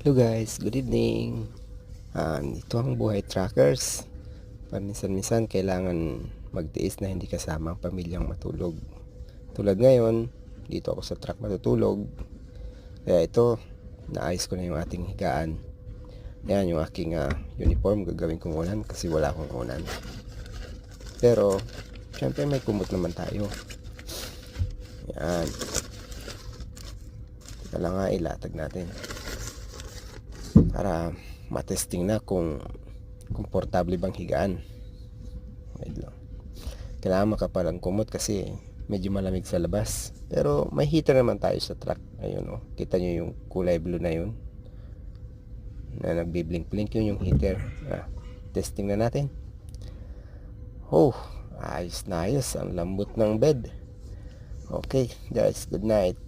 Hello guys, good evening. Ito ang buhay trackers. Paminsan-minsan kailangan magtiis na hindi kasama ang pamilyang matulog. Tulad ngayon, dito ako sa truck matutulog. Kaya ito, naayos ko na yung ating higaan. Yan yung aking uniform, gagawin kong unan kasi wala akong unan. Pero, syempre may kumot naman tayo. Yan. Teka lang nga, ilatag natin para matesting na kung komportable bang higaan. Wait lang. Kailangan makapal ang kumot kasi medyo malamig sa labas. Pero may heater naman tayo sa truck. Ayun, oh. Kita nyo yung kulay blue na yun na nagbiblink-blink, yun yung heater. Testing na natin. Oh, ayos na ayos. Ang lambot ng bed. Okay guys, good night.